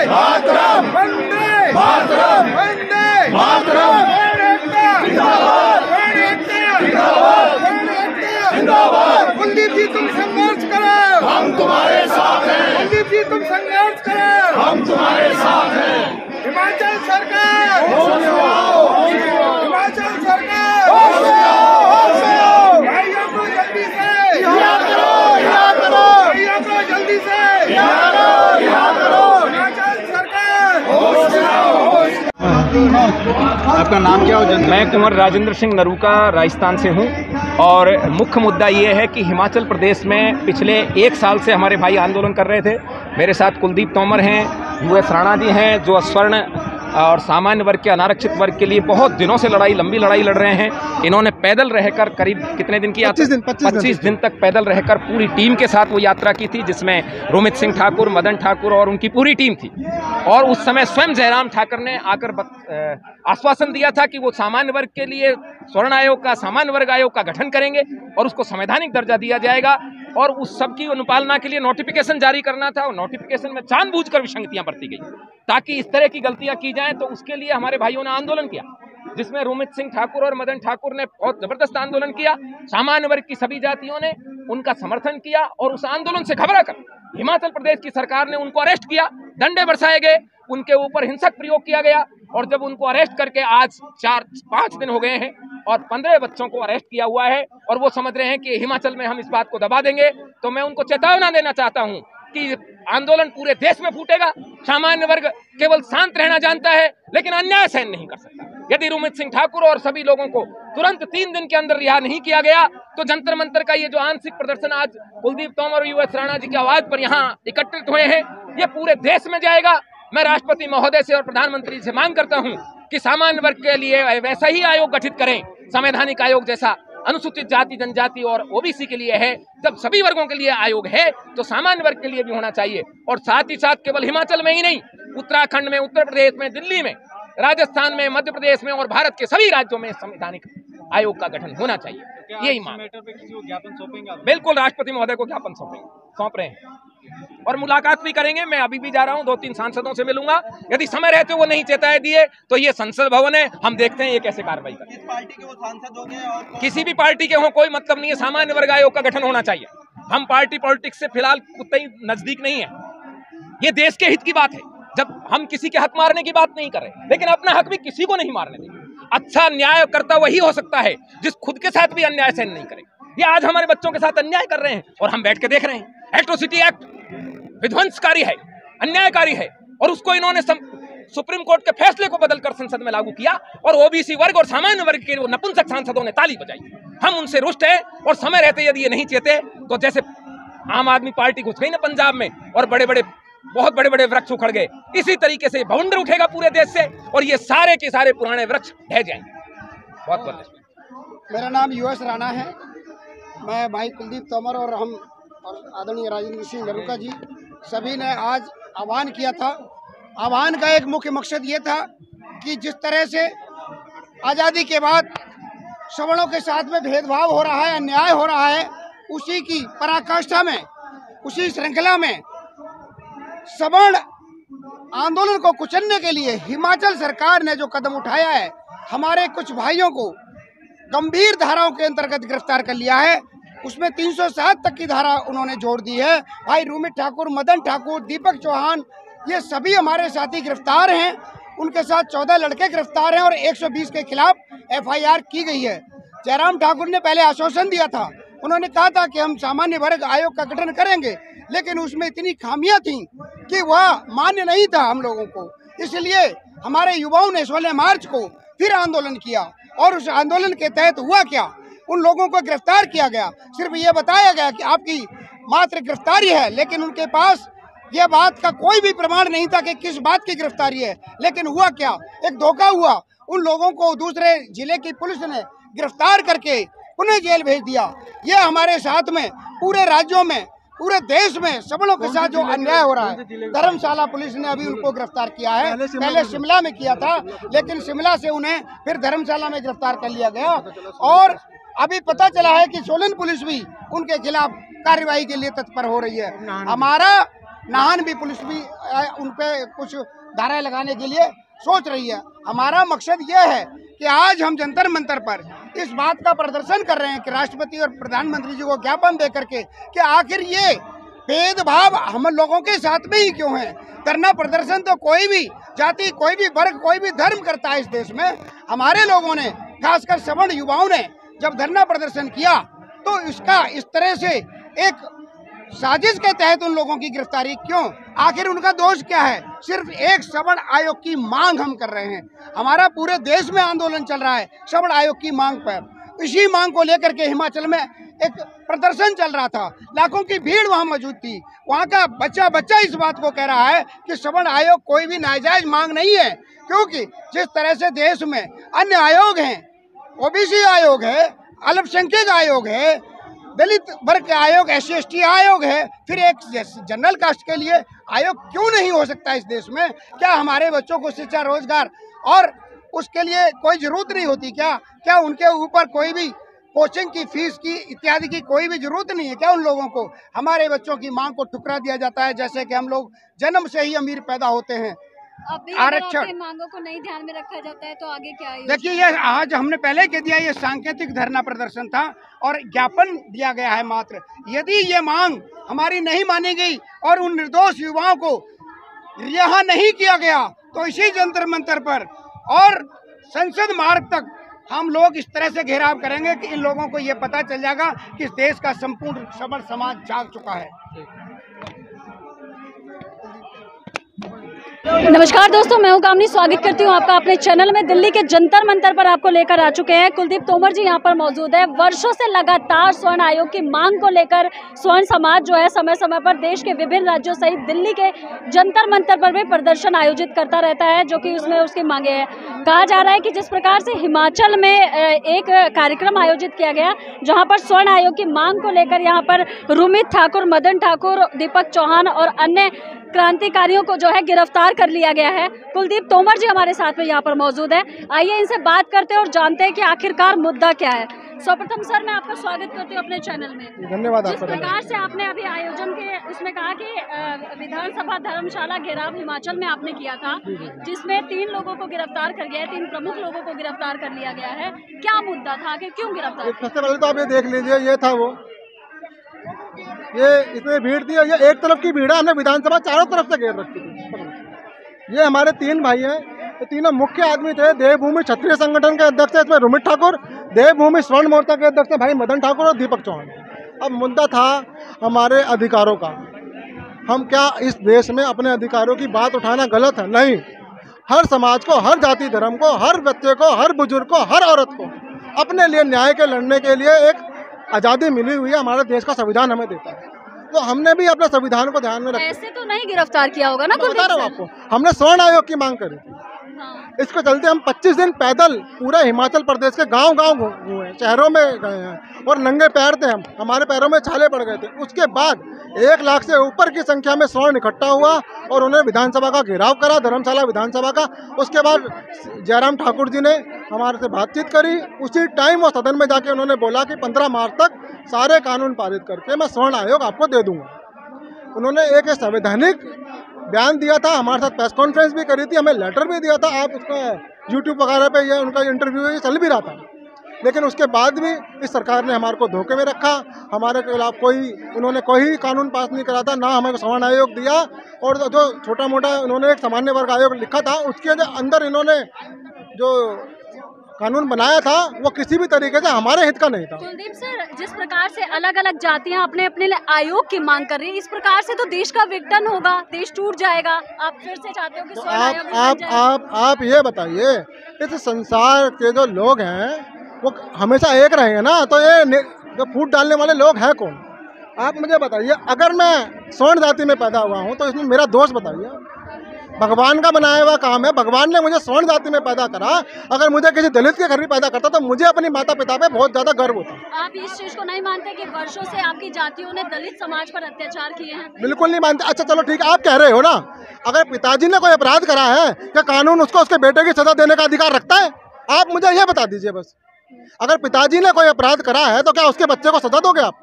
मातरम, वंदे मातरम, वंदे मातरम, जिंदाबाद। कुलदीप जी तुम संघर्ष करो, हम तुम्हारे साथ हैं। कुलदीप जी तुम संघर्ष करो, हम तुम्हारे साथ हैं। हिमाचल सरकार, हिमाचल सरकार, भाइयों को जल्दी से रिहा करो, रिहा करो, भाइयों को जल्दी से रिहा करो, रिहा करो। हिमाचल सरकार, आपका नाम क्या हो? मैं कुंवर राजेंद्र सिंह नरूका राजस्थान से हूं और मुख्य मुद्दा ये है कि हिमाचल प्रदेश में पिछले 1 साल से हमारे भाई आंदोलन कर रहे थे। मेरे साथ कुलदीप तोमर हैं, US राणा जी हैं जो स्वर्ण और सामान्य वर्ग के अनारक्षित वर्ग के लिए बहुत दिनों से लंबी लड़ाई लड़ रहे हैं। इन्होंने पैदल रहकर करीब कितने दिन की 25 दिन तक पैदल रहकर पूरी टीम के साथ वो यात्रा की थी, जिसमें रोमित सिंह ठाकुर, मदन ठाकुर और उनकी पूरी टीम थी। और उस समय स्वयं जयराम ठाकुर ने आकर आश्वासन दिया था कि वो सामान्य वर्ग के लिए स्वर्ण आयोग का, सामान्य वर्ग आयोग का गठन करेंगे और उसको संवैधानिक दर्जा दिया जाएगा। और उस सब की अनुपालना के लिए नोटिफिकेशन जारी करना था और नोटिफिकेशन में जानबूझकर विसंगतियां बरती गई ताकि इस तरह की गलतियां की जाएं। तो उसके लिए हमारे भाइयों ने आंदोलन किया, जिसमें रोमित सिंह ठाकुर और मदन ठाकुर ने बहुत जबरदस्त आंदोलन किया। सामान्य वर्ग की सभी जातियों ने उनका समर्थन किया और उस आंदोलन से घबराकर हिमाचल प्रदेश की सरकार ने उनको अरेस्ट किया, डंडे बरसाए गए, उनके ऊपर हिंसक प्रयोग किया गया। और जब उनको अरेस्ट करके आज 4-5 दिन हो गए हैं और 15 बच्चों को अरेस्ट किया हुआ है और वो समझ रहे हैं कि हिमाचल में हम इस बात को दबा देंगे, तो मैं उनको चेतावनी देना चाहता हूं कि आंदोलन पूरे देश में फूटेगा। सामान्य वर्ग केवल शांत रहना जानता है लेकिन अन्याय सहन नहीं कर सकता। यदि रोमित सिंह ठाकुर और सभी लोगों को तुरंत 3 दिन के अंदर रिहा नहीं किया गया तो जंतर मंतर का ये जो आंशिक प्रदर्शन आज कुलदीप तोमर और US राणा जी की आवाज पर यहाँ एकत्रित हुए हैं, ये पूरे देश में जाएगा। मैं राष्ट्रपति महोदय से और प्रधानमंत्री से मांग करता हूं कि सामान्य वर्ग के लिए वैसा ही आयोग गठित करें, संवैधानिक आयोग जैसा अनुसूचित जाति जनजाति और OBC के लिए है। जब सभी वर्गों के लिए आयोग है तो सामान्य वर्ग के लिए भी होना चाहिए। और साथ ही साथ केवल हिमाचल में ही नहीं, उत्तराखंड में, उत्तर प्रदेश में, दिल्ली में, राजस्थान में, मध्य प्रदेश में और भारत के सभी राज्यों में संवैधानिक आयोग का गठन होना चाहिए। यही मांग। बिल्कुल, राष्ट्रपति महोदय को ज्ञापन सौंप रहे हैं और मुलाकात भी करेंगे। मैं अभी भी जा रहा हूं, 2-3 सांसदों से मिलूंगा। यदि समय रहते वो नहीं चेताए दिए तो ये संसद भवन है, हम देखते हैं ये कैसे कार्रवाई करते हैं। किस पार्टी के वो सांसद होंगे? और किसी भी पार्टी के हो, कोई मतलब नहीं है। सामान्य वर्ग आयोग का गठन होना चाहिए। हम पार्टी पॉलिटिक्स से फिलहाल उतना ही नजदीक नहीं है। ये देश के हित की बात है। जब हम किसी के हक मारने की बात नहीं कर रहे, लेकिन अपना हक भी किसी को नहीं मारने देंगे। अच्छा न्यायकर्ता वही हो सकता है जिस खुद के साथ भी अन्याय सहन नहीं करे। ये आज हमारे बच्चों के साथ अन्याय कर रहे हैं और हम बैठ के देख रहे हैं। एट्रोसिटी एक्ट विध्वंसकारी है, अन्यायकारी है और उसको इन्होंने सुप्रीम कोर्ट के फैसले को बदलकर संसद में लागू किया और OBC वर्ग और सामान्य वर्ग के नपुंसक सांसदों ने ताली बजाई। हम उनसे रुष्ट हैं और समय रहते यदि ये नहीं चेते तो जैसे आम आदमी पार्टी घुस गई ना पंजाब में और बहुत बड़े बड़े वृक्ष उखड़ गए, इसी तरीके से भवंडर उठेगा पूरे देश से और ये सारे के सारे पुराने वृक्ष ढह जाएंगे। बहुत बहुत मेरा नाम US राणा है। मैं भाई कुलदीप तोमर और हम और आदरणीय राजेंद्र सिंह नरूका जी सभी ने आज आह्वान किया था। आह्वान का एक मुख्य मकसद ये था कि जिस तरह से आज़ादी के बाद सवर्णों के साथ में भेदभाव हो रहा है, अन्याय हो रहा है, उसी की पराकाष्ठा में, उसी श्रृंखला में सवर्ण आंदोलन को कुचलने के लिए हिमाचल सरकार ने जो कदम उठाया है, हमारे कुछ भाइयों को गंभीर धाराओं के अंतर्गत गिरफ्तार कर लिया है। उसमें 307 तक की धारा उन्होंने जोड़ दी है। भाई रोमित ठाकुर, मदन ठाकुर, दीपक चौहान, ये सभी हमारे साथी गिरफ्तार हैं। उनके साथ 14 लड़के गिरफ्तार हैं और 120 के खिलाफ FIR की गई है। जयराम ठाकुर ने पहले आश्वासन दिया था, उन्होंने कहा था कि हम सामान्य वर्ग आयोग का गठन करेंगे, लेकिन उसमें इतनी खामियां थीं कि वह मान्य नहीं था हम लोगों को। इसलिए हमारे युवाओं ने 16 मार्च को फिर आंदोलन किया और उस आंदोलन के तहत हुआ क्या, उन लोगों को गिरफ्तार किया गया। सिर्फ ये बताया गया कि आपकी मात्र गिरफ्तारी है, लेकिन उनके पास ये बात का कोई भी प्रमाण नहीं था कि किस बात की गिरफ्तारी है। लेकिन हुआ क्या, एक धोखा हुआ। उन लोगों को दूसरे जिले की पुलिस ने गिरफ्तार करके पुनः जेल भेज दिया। ये हमारे साथ में पूरे राज्यों में, पूरे देश में सवर्णों के साथ जो अन्याय हो रहा है, धर्मशाला पुलिस ने अभी उनको गिरफ्तार किया है। पहले शिमला में किया था, लेकिन शिमला से उन्हें फिर धर्मशाला में गिरफ्तार कर लिया गया। और अभी पता चला है कि सोलन पुलिस भी उनके खिलाफ कार्रवाई के लिए तत्पर हो रही है। हमारा नाहन भी पुलिस भी उन पे कुछ धाराएं लगाने के लिए सोच रही है। हमारा मकसद ये है कि आज हम जंतर मंतर पर इस बात का प्रदर्शन कर रहे हैं कि राष्ट्रपति और प्रधानमंत्री जी को ज्ञापन दे करके कि आखिर ये भेदभाव हम लोगों के साथ में ही क्यों है। धरना प्रदर्शन तो कोई भी जाति, कोई भी वर्ग, कोई भी धर्म करता है इस देश में। हमारे लोगों ने, खासकर सवर्ण युवाओं ने जब धरना प्रदर्शन किया तो इसका इस तरह से एक साजिश के तहत उन लोगों की गिरफ्तारी क्यों? आखिर उनका दोष क्या है? सिर्फ एक सवर्ण आयोग की मांग हम कर रहे हैं। हमारा पूरे देश में आंदोलन चल रहा है सवर्ण आयोग की मांग पर। इसी मांग को लेकर के हिमाचल में एक प्रदर्शन चल रहा था, लाखों की भीड़ वहां मौजूद थी। वहां का बच्चा इस बात को कह रहा है कि सवर्ण आयोग कोई भी नाजायज मांग नहीं है, क्योंकि जिस तरह से देश में अन्य आयोग हैं, ओबीसी आयोग है, अल्पसंख्यक आयोग है, दलित वर्ग के आयोग, SC/ST आयोग है, फिर एक जनरल कास्ट के लिए आयोग क्यों नहीं हो सकता इस देश में? क्या हमारे बच्चों को शिक्षा, रोजगार और उसके लिए कोई जरूरत नहीं होती क्या? क्या उनके ऊपर कोई भी कोचिंग की फीस की इत्यादि की कोई भी जरूरत नहीं है क्या? उन लोगों को हमारे बच्चों की मांग को ठुकरा दिया जाता है, जैसे कि हम लोग जन्म से ही अमीर पैदा होते हैं। आरक्षण मांगों को नहीं ध्यान में रखा जाता है तो आगे क्या है? देखिए, ये आज हमने पहले कह दिया, ये सांकेतिक धरना प्रदर्शन था और ज्ञापन दिया गया है मात्र। यदि ये मांग हमारी नहीं मानी गई और उन निर्दोष युवाओं को रिहा नहीं किया गया तो इसी जंतर मंतर पर और संसद मार्ग तक हम लोग इस तरह से घेराव करेंगे कि इन लोगों को ये पता चल जाएगा कि इस देश का संपूर्ण सवर्ण समाज जाग चुका है। नमस्कार दोस्तों, मैं हूं कामनी, स्वागत करती हूं आपका अपने चैनल में। दिल्ली के जंतर मंतर पर आपको लेकर आ चुके हैं। कुलदीप तोमर जी यहां पर मौजूद है। वर्षों से लगातार स्वर्ण आयोग की मांग को लेकर स्वर्ण समाज जो है समय समय पर देश के विभिन्न राज्यों सहित दिल्ली के जंतर मंतर पर भी प्रदर्शन आयोजित करता रहता है, जो कि उसमें उसकी मांगे हैं। कहा जा रहा है कि जिस प्रकार से हिमाचल में एक कार्यक्रम आयोजित किया गया जहाँ पर स्वर्ण आयोग की मांग को लेकर यहाँ पर रुमित ठाकुर, मदन ठाकुर, दीपक चौहान और अन्य क्रांतिकारियों को जो है गिरफ्तार कर लिया गया है। कुलदीप तोमर जी हमारे साथ में यहाँ पर मौजूद है। आइए इनसे बात करते हैं और जानते हैं कि आखिरकार मुद्दा क्या है। सर्वप्रथम सर, मैं आपका स्वागत करती हूँ अपने चैनल में। धन्यवाद। जिस प्रकार से आपने अभी आयोजन के उसमें कहा कि विधानसभा धर्मशाला घेराव हिमाचल में आपने किया था, जिसमें 3 लोगों को गिरफ्तार कर गया है, 3 प्रमुख लोगों को गिरफ्तार कर लिया गया है। क्या मुद्दा था, कि क्यों गिरफ्तार? सबसे पहले तो आप ये देख लीजिए, ये था वो, ये इसमें भीड़ थी, ये एक तरफ की भीड़ है। हमने विधानसभा चारों तरफ से घेर रखी थी। ये हमारे 3 भाई हैं, ये तीनों मुख्य आदमी थे। देवभूमि क्षत्रिय संगठन के अध्यक्ष है इसमें रुमित ठाकुर, देवभूमि स्वर्ण मोर्चा के अध्यक्ष है भाई मदन ठाकुर और दीपक चौहान। अब मुद्दा था हमारे अधिकारों का। हम क्या इस देश में अपने अधिकारों की बात उठाना गलत है? नहीं। हर समाज को, हर जाति धर्म को, हर बच्चे को, हर बुजुर्ग को, हर औरत को अपने लिए न्याय के लड़ने के लिए एक आज़ादी मिली हुई है। हमारे देश का संविधान हमें देता है, तो हमने भी अपने संविधान को ध्यान में रखा। ऐसे तो नहीं गिरफ्तार किया होगा ना? बता रहा हूँ आपको, हमने स्वर्ण आयोग की मांग करी थी। इसके चलते हम 25 दिन पैदल पूरे हिमाचल प्रदेश के गांव-गांव घूमे, शहरों में गए हैं और नंगे पैर थे हम, हमारे पैरों में छाले पड़ गए थे। उसके बाद 1 लाख से ऊपर की संख्या में स्वर्ण इकट्ठा हुआ और उन्होंने विधानसभा का घेराव करा, धर्मशाला विधानसभा का। उसके बाद जयराम ठाकुर जी ने हमारे से बातचीत करी। उसी टाइम वो सदन में जाके उन्होंने बोला कि 15 मार्च तक सारे कानून पारित करके मैं स्वर्ण आयोग आपको दे दूंगा। उन्होंने एक संवैधानिक बयान दिया था, हमारे साथ प्रेस कॉन्फ्रेंस भी करी थी, हमें लेटर भी दिया था। आप उसका यूट्यूब वगैरह पे ये उनका इंटरव्यू ये चल भी रहा था। लेकिन उसके बाद भी इस सरकार ने हमारे को धोखे में रखा। हमारे खिलाफ उन्होंने कोई कानून पास नहीं करा था, ना हमें स्वर्ण आयोग दिया। और जो छोटा मोटा उन्होंने एक सामान्य वर्ग आयोग लिखा था, उसके अंदर इन्होंने जो कानून बनाया था वो किसी भी तरीके से हमारे हित का नहीं था। कुलदीप सर, जिस प्रकार से अलग अलग जातियां अपने अपने लिए आयोग की मांग कर रही है, इस प्रकार से तो देश का विघटन होगा, देश टूट जाएगा। आप फिर से चाहते हो कि स्वर्ण आयोग बन जाए? आप ये बताइए, इस संसार के जो लोग हैं वो हमेशा एक रहेंगे ना? तो ये जो फूट डालने वाले लोग हैं कौन? आप मुझे बताइए। अगर मैं स्वर्ण जाति में पैदा हुआ हूँ तो इसमें मेरा दोष बताइए। भगवान का बनाया हुआ काम है, भगवान ने मुझे स्वर्ण जाति में पैदा करा। अगर मुझे किसी दलित के घर भी पैदा करता तो मुझे अपनी माता पिता पे बहुत ज्यादा गर्व होता। आप इस चीज को नहीं मानते कि वर्षों से आपकी जातियों ने दलित समाज पर अत्याचार किए हैं? बिल्कुल नहीं मानते। अच्छा चलो ठीक है, आप कह रहे हो ना, अगर पिताजी ने कोई अपराध करा है क्या कानून उसको उसके बेटे की सजा देने का अधिकार रखता है? आप मुझे ये बता दीजिए बस। अगर पिताजी ने कोई अपराध करा है तो क्या उसके बच्चे को सजा दोगे आप?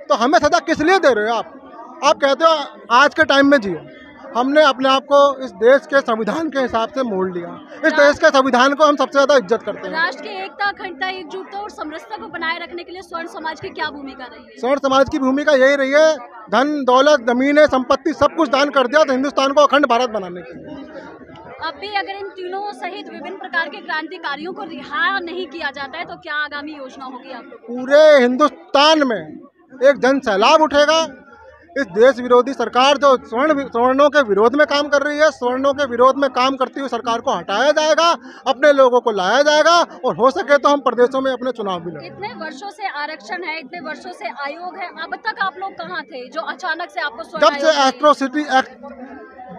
तो हमें सजा किस लिए दे रहे हो आप? आप कहते हो आज के टाइम में जियो, हमने अपने आप को इस देश के संविधान के हिसाब से मोड़ लिया। इस देश के संविधान को हम सबसे ज्यादा इज्जत करते हैं। राष्ट्र की एकता, अखंडता, एकजुटता और समरसता को बनाए रखने के लिए स्वर्ण समाज की क्या भूमिका रही है? स्वर्ण समाज की भूमिका यही रही है, धन दौलत जमीनें संपत्ति सब कुछ दान कर दिया था हिंदुस्तान को अखंड भारत बनाने के लिए। अब भी अगर इन तीनों सहित विभिन्न प्रकार के क्रांतिकारियों को रिहा नहीं किया जाता है तो क्या आगामी योजना होगी आप लोगों की? पूरे हिंदुस्तान में एक जन सैलाब उठेगा। इस देश विरोधी सरकार जो सवर्णों के विरोध में काम कर रही है, सवर्णों के विरोध में काम करती हुई सरकार को हटाया जाएगा, अपने लोगों को लाया जाएगा और हो सके तो हम प्रदेशों में अपने चुनाव भी लड़ेंगे। इतने वर्षों से आरक्षण है, इतने वर्षों से आयोग है, अब तक आप लोग कहाँ थे जो अचानक से आपको जब से एट्रोसिटी एक्ट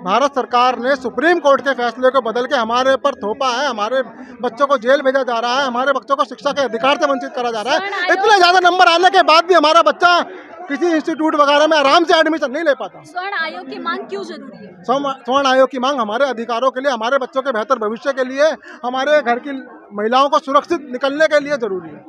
भारत सरकार ने सुप्रीम कोर्ट के फैसले को बदल के हमारे पर थोपा है, हमारे बच्चों को जेल भेजा जा रहा है, हमारे बच्चों को शिक्षा के अधिकार से वंचित करा जा रहा है, इतने ज्यादा नंबर आने के बाद भी हमारा बच्चा किसी इंस्टीट्यूट वगैरह में आराम से एडमिशन नहीं ले पाता। स्वर्ण आयोग की मांग क्यों जरूरी है? स्वर्ण आयोग की मांग हमारे अधिकारों के लिए, हमारे बच्चों के बेहतर भविष्य के लिए, हमारे घर की महिलाओं को सुरक्षित निकलने के लिए जरूरी है।